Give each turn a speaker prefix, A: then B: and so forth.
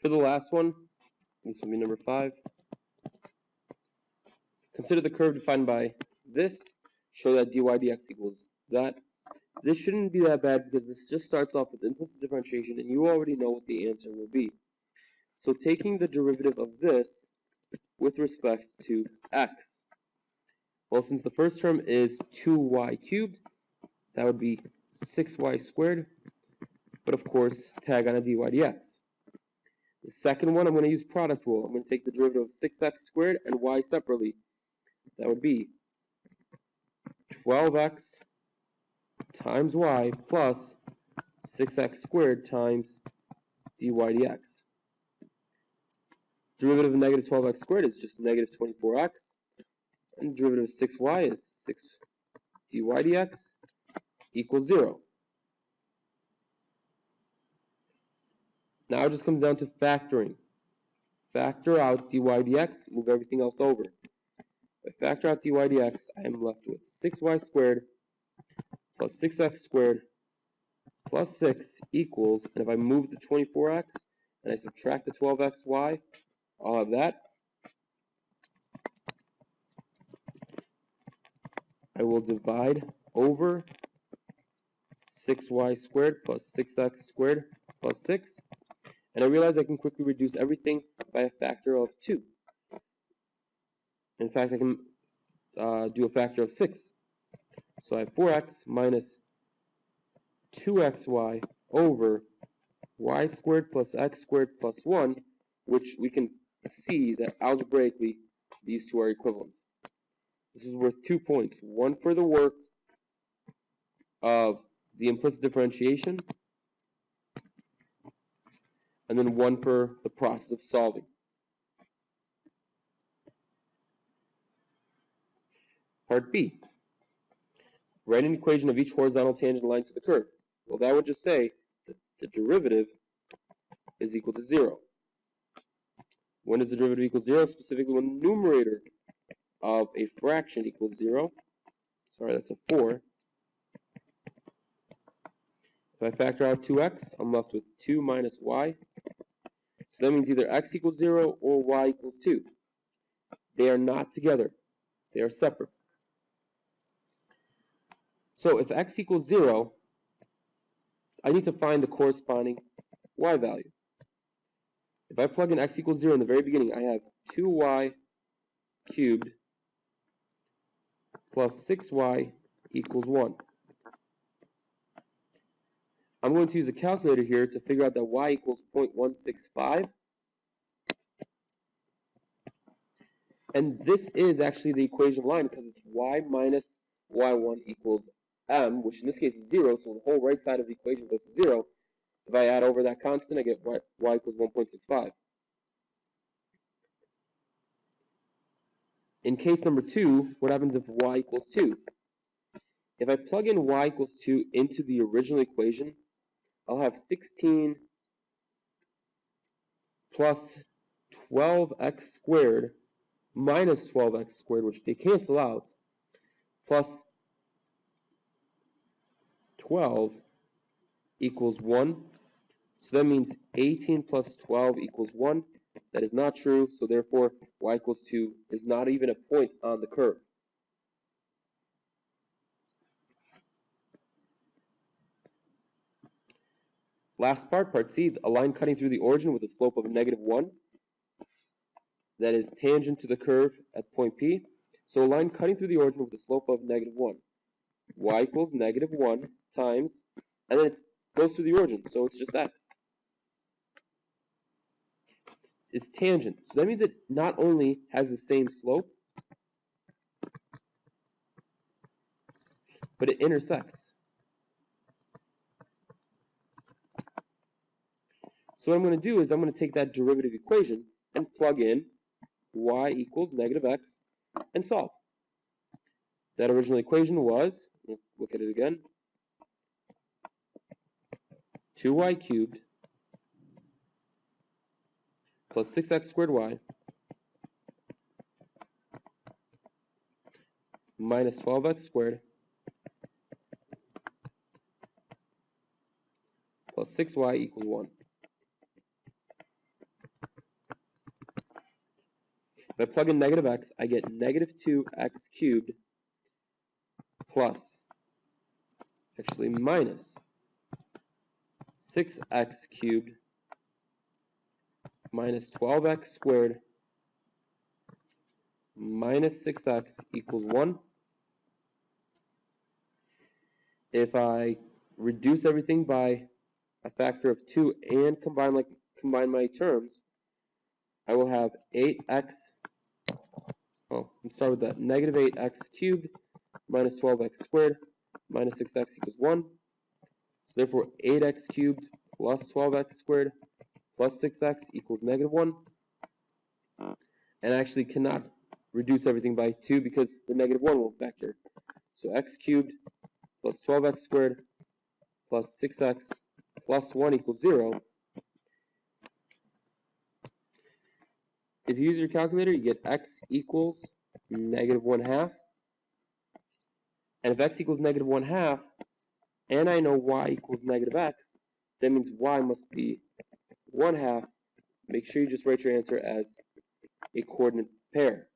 A: For the last one, this will be number 5. Consider the curve defined by this. Show that dy dx equals that. This shouldn't be that bad because this just starts off with implicit differentiation and you already know what the answer will be. So taking the derivative of this with respect to x. Well, since the first term is 2y cubed, that would be 6y squared, but of course, tag on a dy dx. The second one, I'm going to use product rule. I'm going to take the derivative of 6x squared and y separately. That would be 12x times y plus 6x squared times dy dx. Derivative of negative 12x squared is just negative 24x. And the derivative of 6y is 6 dy dx equals 0. Now it just comes down to factoring. Factor out dy dx, move everything else over. If I factor out dy dx, I am left with 6y squared plus 6x squared plus 6 equals, and if I move the 24x and I subtract the 12xy, I'll have that. I will divide over 6y squared plus 6x squared plus 6. And I realize I can quickly reduce everything by a factor of 2. In fact, I can do a factor of 6. So I have 4x minus 2xy over y squared plus x squared plus 1, which we can see that algebraically these two are equivalent. This is worth 2 points. One for the work of the implicit differentiation, and then one for the process of solving. Part B. Write an equation of each horizontal tangent line to the curve. Well, that would just say that the derivative is equal to 0. When does the derivative equal 0? Specifically when the numerator of a fraction equals 0. Sorry, that's a 4. If I factor out 2x, I'm left with 2 minus y. So that means either x equals 0 or y equals 2. They are not together. They are separate. So if x equals 0, I need to find the corresponding y value. If I plug in x equals 0 in the very beginning, I have 2y cubed plus 6y equals 1. I'm going to use a calculator here to figure out that y equals 0.165. And this is actually the equation of line because it's y minus y1 equals m, which in this case is 0, so the whole right side of the equation goes to 0. If I add over that constant, I get y equals 1.65. In case number 2, what happens if y equals 2? If I plug in y equals 2 into the original equation, I'll have 16 plus 12x squared minus 12x squared, which they cancel out, plus 12 equals 1. So that means 18 plus 12 equals 1. That is not true, so therefore y equals 2 is not even a point on the curve. Last part, part C, a line cutting through the origin with a slope of negative 1. That is tangent to the curve at point P. So a line cutting through the origin with a slope of negative 1. Y equals negative 1 times, and then it goes through the origin, so it's just x. It's tangent. So that means it not only has the same slope, but it intersects. So what I'm going to do is I'm going to take that derivative equation and plug in y equals negative x and solve. That original equation was, look at it again, 2y cubed plus 6x squared y minus 12x squared plus 6y equals 1. If I plug in negative x, I get negative 2x cubed plus, actually minus 6x cubed minus 12x squared minus 6x equals 1. If I reduce everything by a factor of 2 and combine my terms, I will have 8x, I'm start with that, negative 8x cubed minus 12x squared minus 6x equals 1. So therefore 8x cubed plus 12x squared plus 6x equals negative 1. And I actually cannot reduce everything by 2 because the negative 1 won't factor. So x cubed plus 12x squared plus 6x plus 1 equals 0. If you use your calculator, you get x equals negative 1/2. And if x equals negative 1/2, and I know y equals negative x, that means y must be 1/2. Make sure you just write your answer as a coordinate pair.